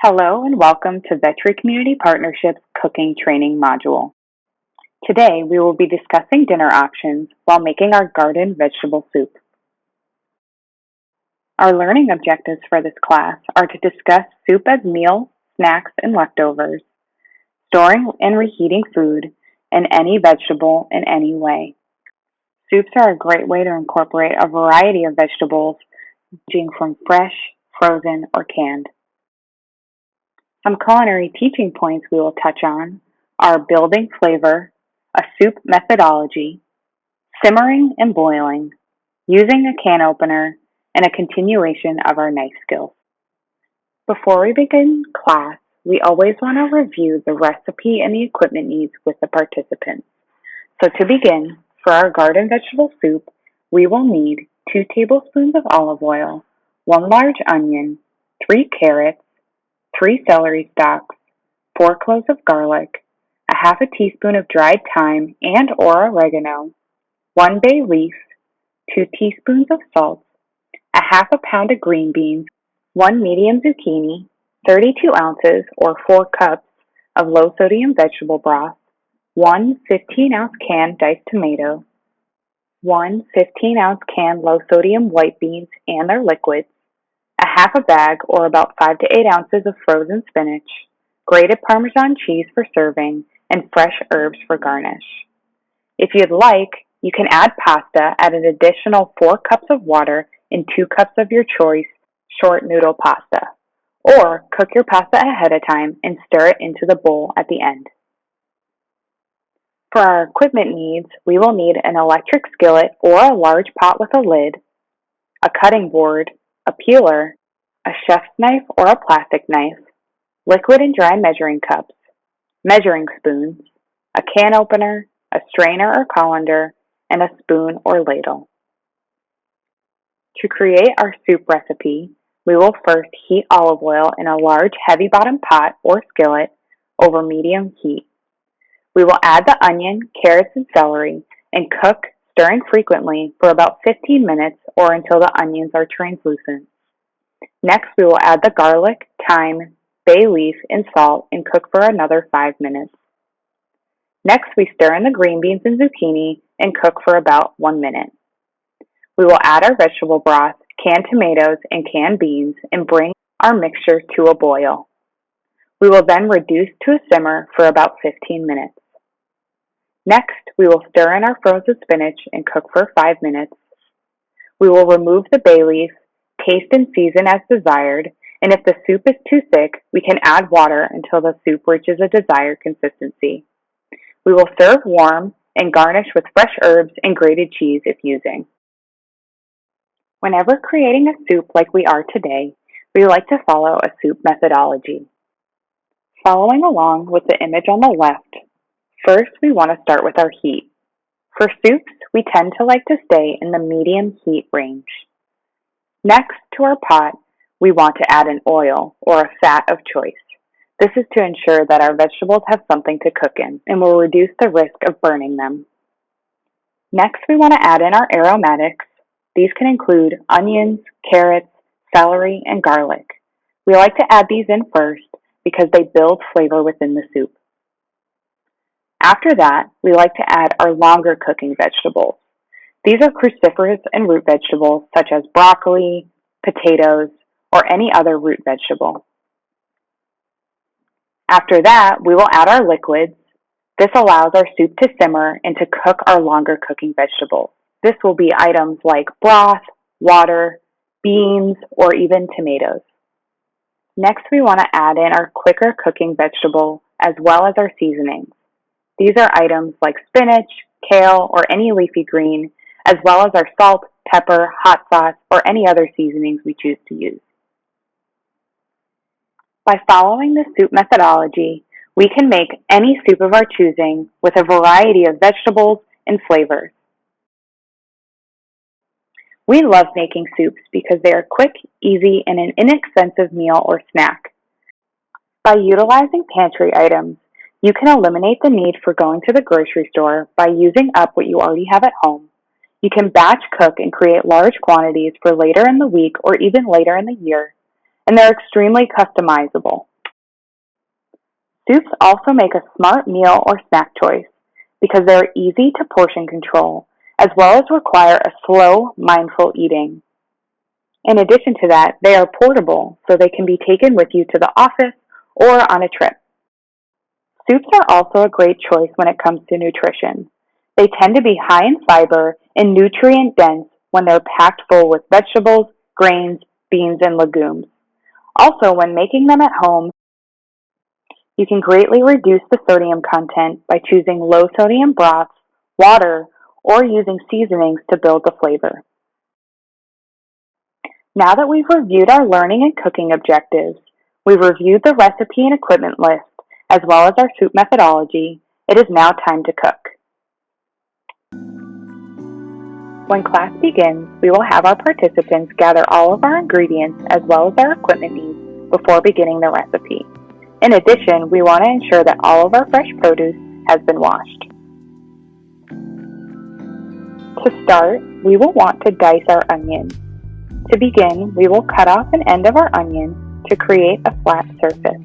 Hello and welcome to Vetri Community Partnership's Cooking Training Module. Today we will be discussing dinner options while making our garden vegetable soup. Our learning objectives for this class are to discuss soup as meals, snacks, and leftovers, storing and reheating food, and any vegetable in any way. Soups are a great way to incorporate a variety of vegetables, ranging from fresh, frozen, or canned. Some culinary teaching points we will touch on are building flavor, a soup methodology, simmering and boiling, using a can opener, and a continuation of our knife skills. Before we begin class, we always want to review the recipe and the equipment needs with the participants. So to begin, for our garden vegetable soup, we will need 2 tablespoons of olive oil, 1 large onion, 3 carrots, 3 celery stalks, 4 cloves of garlic, a half a teaspoon of dried thyme and or oregano, 1 bay leaf, 2 teaspoons of salt, a half a pound of green beans, 1 medium zucchini, 32 ounces or 4 cups of low sodium vegetable broth, 1 15-ounce can diced tomato, 1 15-ounce can low sodium white beans and their liquids, a half a bag or about 5 to 8 ounces of frozen spinach, grated Parmesan cheese for serving, and fresh herbs for garnish. If you'd like, you can add pasta at an additional 4 cups of water in 2 cups of your choice short noodle pasta, or cook your pasta ahead of time and stir it into the bowl at the end. For our equipment needs, we will need an electric skillet or a large pot with a lid, a cutting board, a peeler, a chef's knife or a plastic knife, liquid and dry measuring cups, measuring spoons, a can opener, a strainer or colander, and a spoon or ladle. To create our soup recipe, we will first heat olive oil in a large heavy-bottom pot or skillet over medium heat. We will add the onion, carrots, and celery and cook, stirring frequently for about 15 minutes or until the onions are translucent. Next, we will add the garlic, thyme, bay leaf, and salt and cook for another 5 minutes. Next, we stir in the green beans and zucchini and cook for about 1 minute. We will add our vegetable broth, canned tomatoes, and canned beans and bring our mixture to a boil. We will then reduce to a simmer for about 15 minutes. Next, we will stir in our frozen spinach and cook for 5 minutes. We will remove the bay leaf, taste and season as desired, and if the soup is too thick, we can add water until the soup reaches a desired consistency. We will serve warm and garnish with fresh herbs and grated cheese if using. Whenever creating a soup like we are today, we like to follow a soup methodology. Following along with the image on the left, first we want to start with our heat. For soups, we tend to like to stay in the medium heat range. Next to our pot, we want to add an oil or a fat of choice. This is to ensure that our vegetables have something to cook in and will reduce the risk of burning them. Next, we want to add in our aromatics. These can include onions, carrots, celery, and garlic. We like to add these in first because they build flavor within the soup. After that, we like to add our longer cooking vegetables. These are cruciferous and root vegetables such as broccoli, potatoes, or any other root vegetable. After that, we will add our liquids. This allows our soup to simmer and to cook our longer cooking vegetables. This will be items like broth, water, beans, or even tomatoes. Next, we want to add in our quicker cooking vegetable as well as our seasonings. These are items like spinach, kale, or any leafy green, as well as our salt, pepper, hot sauce, or any other seasonings we choose to use. By following the soup methodology, we can make any soup of our choosing with a variety of vegetables and flavors. We love making soups because they are quick, easy, and an inexpensive meal or snack. By utilizing pantry items, you can eliminate the need for going to the grocery store by using up what you already have at home. You can batch cook and create large quantities for later in the week or even later in the year, and they're extremely customizable. Soups also make a smart meal or snack choice because they are easy to portion control, as well as require a slow, mindful eating. In addition to that, they are portable, so they can be taken with you to the office or on a trip. Soups are also a great choice when it comes to nutrition. They tend to be high in fiber and nutrient dense when they're packed full with vegetables, grains, beans, and legumes. Also, when making them at home, you can greatly reduce the sodium content by choosing low sodium broths, water, or using seasonings to build the flavor. Now that we've reviewed our learning and cooking objectives, we've reviewed the recipe and equipment list, as well as our soup methodology, it is now time to cook. When class begins, we will have our participants gather all of our ingredients as well as our equipment needs before beginning the recipe. In addition, we want to ensure that all of our fresh produce has been washed. To start, we will want to dice our onion. To begin, we will cut off an end of our onion to create a flat surface.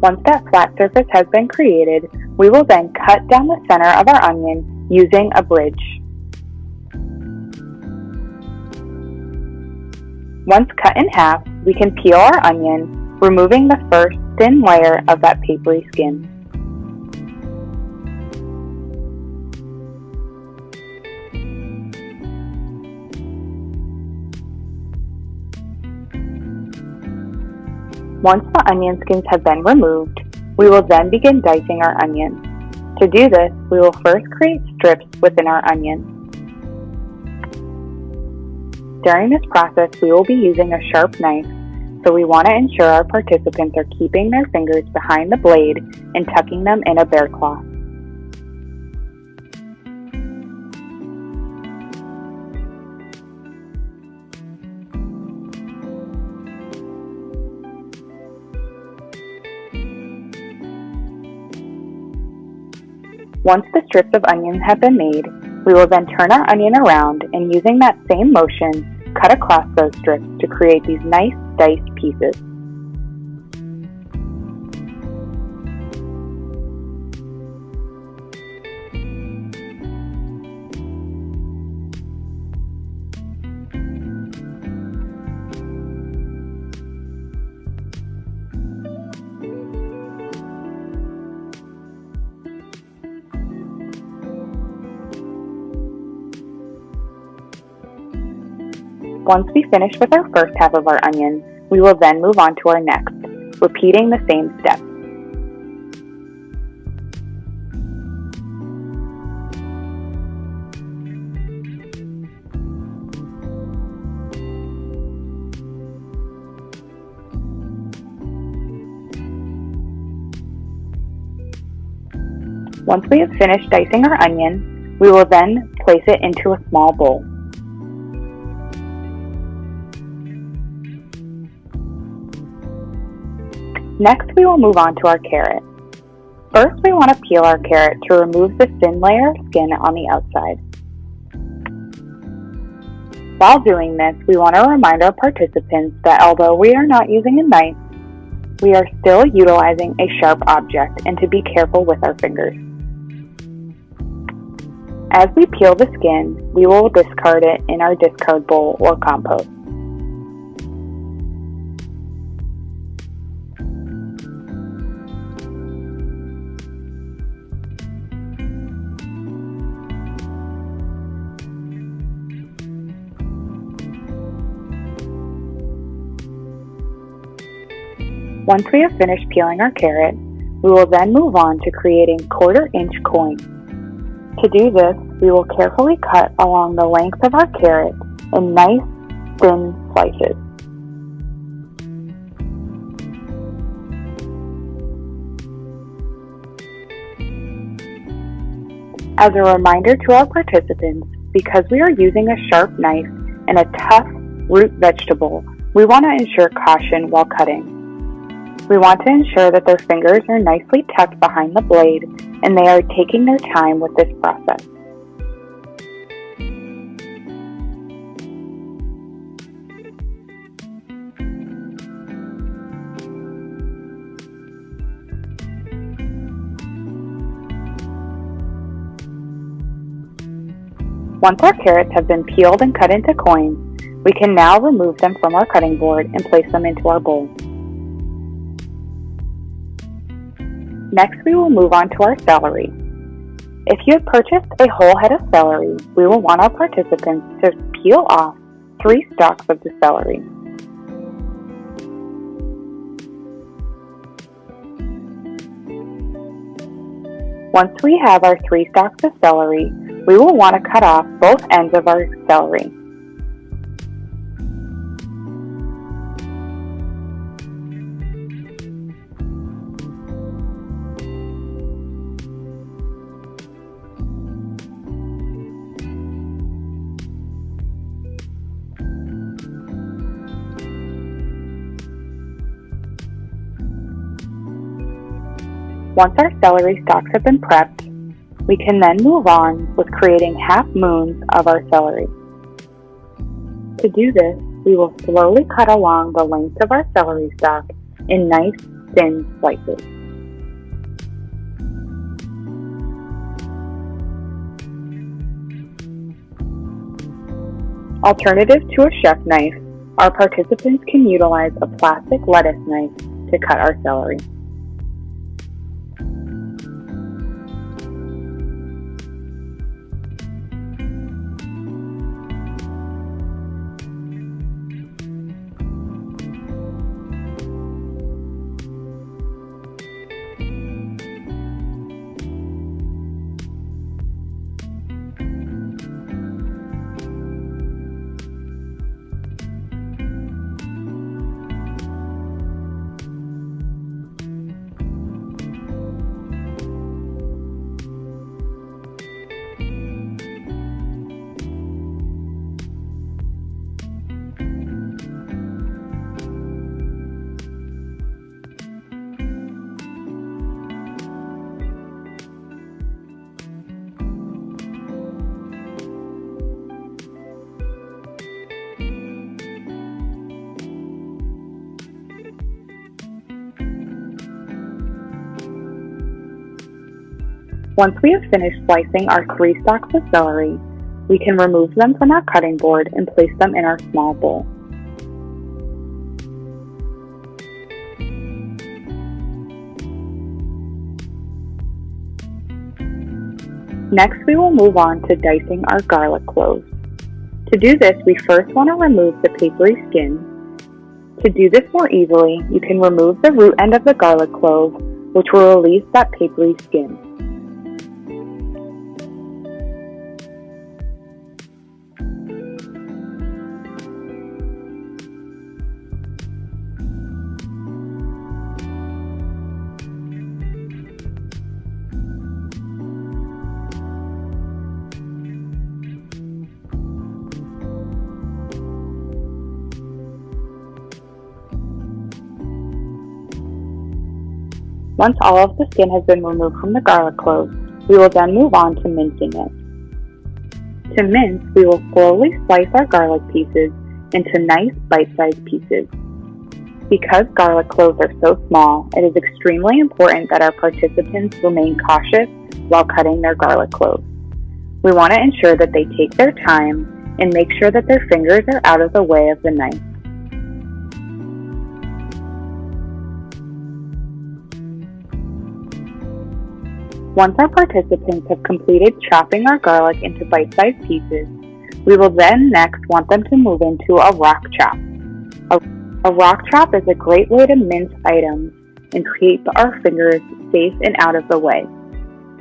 Once that flat surface has been created, we will then cut down the center of our onion using a bridge. Once cut in half, we can peel our onion, removing the first thin layer of that papery skin. Once the onion skins have been removed, we will then begin dicing our onion. To do this, we will first create strips within our onion. During this process, we will be using a sharp knife, so we want to ensure our participants are keeping their fingers behind the blade and tucking them in a bear claw. Once the strips of onion have been made, we will then turn our onion around and using that same motion, cut across those strips to create these nice diced pieces. Once we finish with our first half of our onion, we will then move on to our next, repeating the same steps. Once we have finished dicing our onion, we will then place it into a small bowl. Next, we will move on to our carrot. First, we want to peel our carrot to remove the thin layer of skin on the outside. While doing this, we want to remind our participants that although we are not using a knife, we are still utilizing a sharp object and to be careful with our fingers. As we peel the skin, we will discard it in our discard bowl or compost. Once we have finished peeling our carrot, we will then move on to creating quarter-inch coins. To do this, we will carefully cut along the length of our carrot in nice, thin slices. As a reminder to our participants, because we are using a sharp knife and a tough root vegetable, we want to ensure caution while cutting. We want to ensure that their fingers are nicely tucked behind the blade and they are taking their time with this process. Once our carrots have been peeled and cut into coins, we can now remove them from our cutting board and place them into our bowl. Next, we will move on to our celery. If you have purchased a whole head of celery, we will want our participants to peel off 3 stalks of the celery. Once we have our 3 stalks of celery, we will want to cut off both ends of our celery. Once our celery stalks have been prepped, we can then move on with creating half moons of our celery. To do this, we will slowly cut along the length of our celery stalk in nice, thin slices. Alternative to a chef knife, our participants can utilize a plastic lettuce knife to cut our celery. Once we have finished slicing our 3 stalks of celery, we can remove them from our cutting board and place them in our small bowl. Next, we will move on to dicing our garlic cloves. To do this, we first want to remove the papery skin. To do this more easily, you can remove the root end of the garlic clove, which will release that papery skin. Once all of the skin has been removed from the garlic cloves, we will then move on to mincing it. To mince, we will slowly slice our garlic pieces into nice bite-sized pieces. Because garlic cloves are so small, it is extremely important that our participants remain cautious while cutting their garlic cloves. We want to ensure that they take their time and make sure that their fingers are out of the way of the knife. Once our participants have completed chopping our garlic into bite-sized pieces, we will then next want them to move into a rock chop. A rock chop is a great way to mince items and keep our fingers safe and out of the way.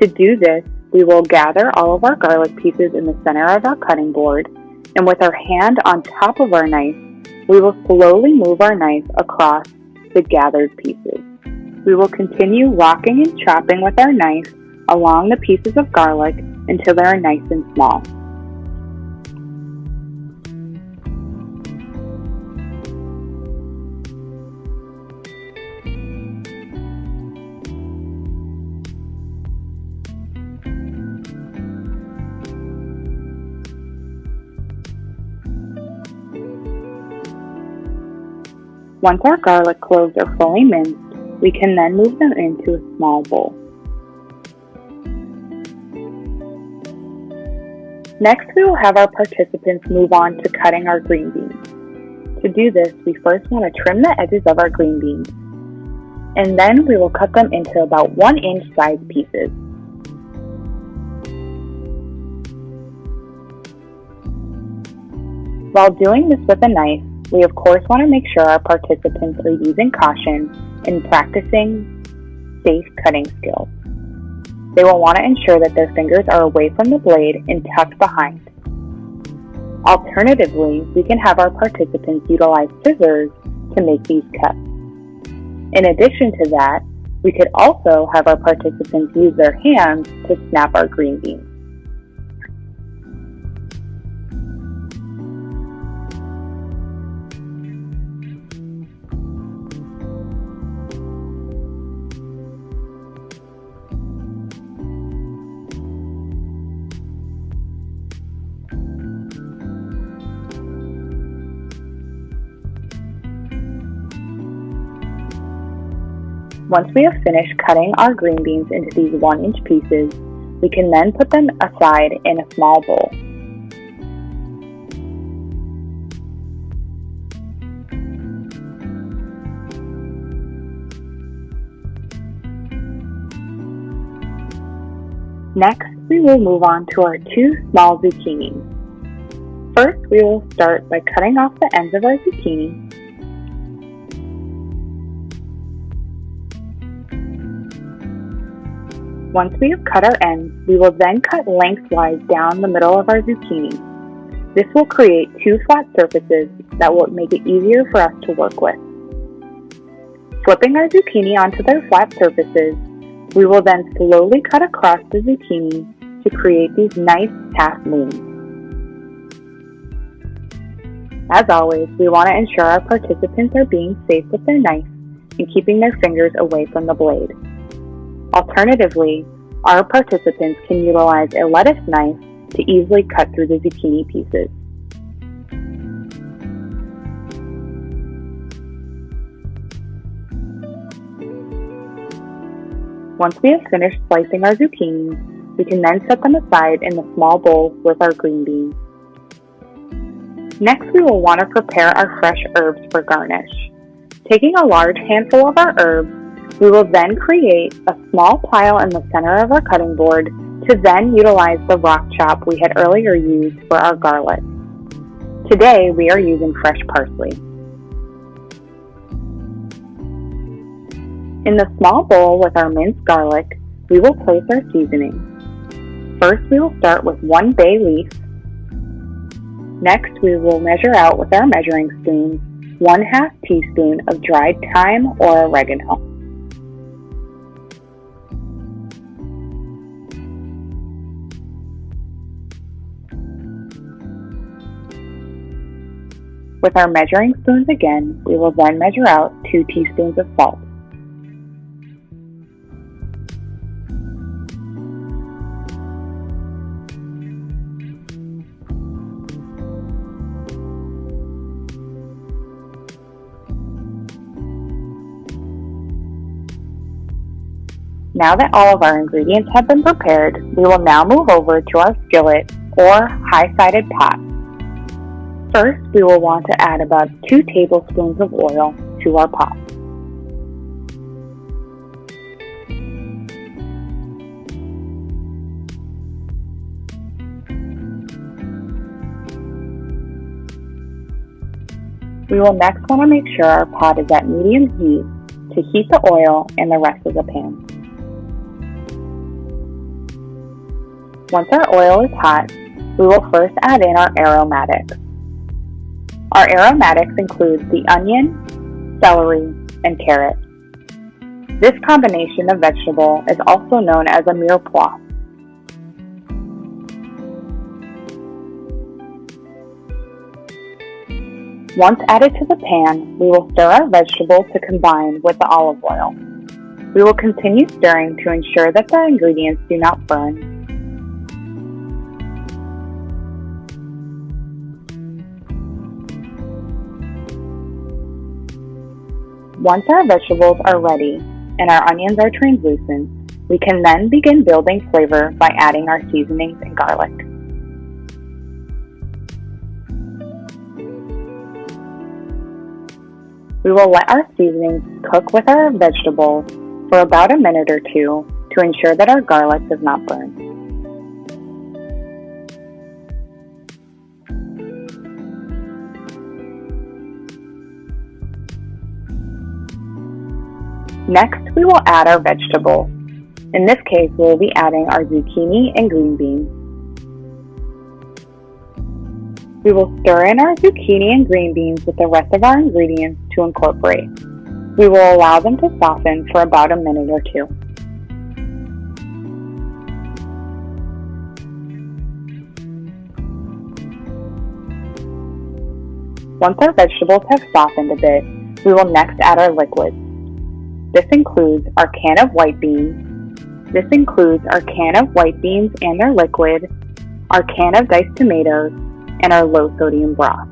To do this, we will gather all of our garlic pieces in the center of our cutting board, and with our hand on top of our knife, we will slowly move our knife across the gathered pieces. We will continue rocking and chopping with our knife along the pieces of garlic until they are nice and small. Once our garlic cloves are fully minced, we can then move them into a small bowl. Next, we will have our participants move on to cutting our green beans. To do this, we first want to trim the edges of our green beans, and then we will cut them into about 1-inch size pieces. While doing this with a knife, we of course want to make sure our participants are using caution in practicing safe cutting skills. They will want to ensure that their fingers are away from the blade and tucked behind. Alternatively, we can have our participants utilize scissors to make these cuts. In addition to that, we could also have our participants use their hands to snap our green beans. Once we have finished cutting our green beans into these 1-inch pieces, we can then put them aside in a small bowl. Next, we will move on to our 2 small zucchinis. First, we will start by cutting off the ends of our zucchini. Once we have cut our ends, we will then cut lengthwise down the middle of our zucchini. This will create 2 flat surfaces that will make it easier for us to work with. Flipping our zucchini onto their flat surfaces, we will then slowly cut across the zucchini to create these nice half moons. As always, we want to ensure our participants are being safe with their knife and keeping their fingers away from the blade. Alternatively, our participants can utilize a lettuce knife to easily cut through the zucchini pieces. Once we have finished slicing our zucchini, we can then set them aside in the small bowl with our green beans. Next, we will want to prepare our fresh herbs for garnish. Taking a large handful of our herbs, we will then create a small pile in the center of our cutting board to then utilize the rock chop we had earlier used for our garlic. Today, we are using fresh parsley. In the small bowl with our minced garlic, we will place our seasoning. First, we will start with 1 bay leaf. Next, we will measure out with our measuring spoon 1/2 teaspoon of dried thyme or oregano. With our measuring spoons again, we will then measure out 2 teaspoons of salt. Now that all of our ingredients have been prepared, we will now move over to our skillet or high-sided pot. First, we will want to add about 2 tablespoons of oil to our pot. We will next want to make sure our pot is at medium heat to heat the oil and the rest of the pan. Once our oil is hot, we will first add in our aromatics. Our aromatics include the onion, celery, and carrot. This combination of vegetable is also known as a mirepoix. Once added to the pan, we will stir our vegetables to combine with the olive oil. We will continue stirring to ensure that the ingredients do not burn. Once our vegetables are ready and our onions are translucent, we can then begin building flavor by adding our seasonings and garlic. We will let our seasonings cook with our vegetables for about a minute or two to ensure that our garlic does not burn. Next, we will add our vegetables. In this case, we will be adding our zucchini and green beans. We will stir in our zucchini and green beans with the rest of our ingredients to incorporate. We will allow them to soften for about a minute or two. Once our vegetables have softened a bit, we will next add our liquids. This includes our can of white beans. This includes our can of white beans and their liquid, our can of diced tomatoes, and our low sodium broth.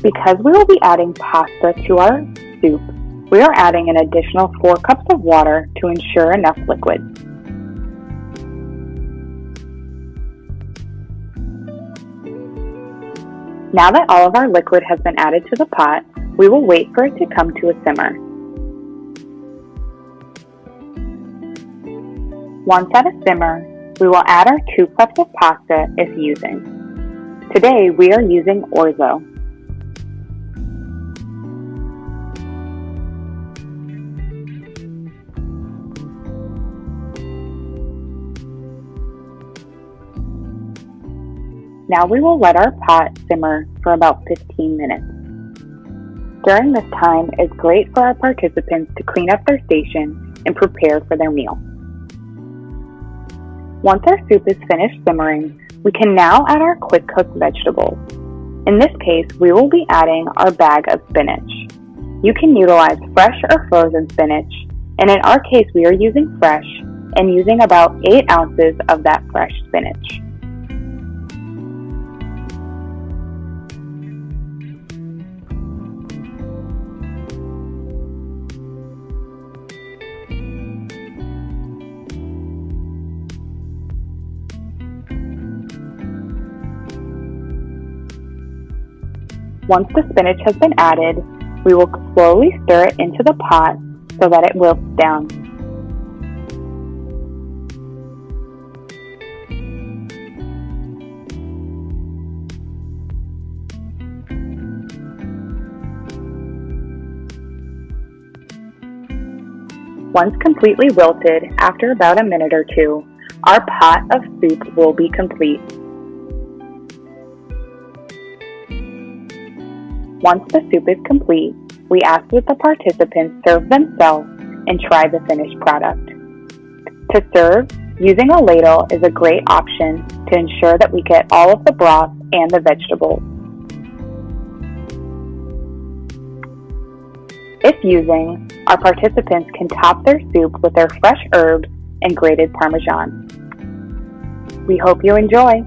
Because we will be adding pasta to our soup, we are adding an additional 4 cups of water to ensure enough liquid. Now that all of our liquid has been added to the pot, we will wait for it to come to a simmer. Once at a simmer, we will add our 2 cups of pasta if using. Today we are using orzo. Now we will let our pot simmer for about 15 minutes. During this time, it's great for our participants to clean up their station and prepare for their meal. Once our soup is finished simmering, we can now add our quick cooked vegetables. In this case, we will be adding our bag of spinach. You can utilize fresh or frozen spinach, and in our case we are using fresh and using about 8 ounces of that fresh spinach. Once the spinach has been added, we will slowly stir it into the pot so that it wilts down. Once completely wilted, after about a minute or two, our pot of soup will be complete. Once the soup is complete, we ask that the participants serve themselves and try the finished product. To serve, using a ladle is a great option to ensure that we get all of the broth and the vegetables. If using, our participants can top their soup with their fresh herbs and grated Parmesan. We hope you enjoy!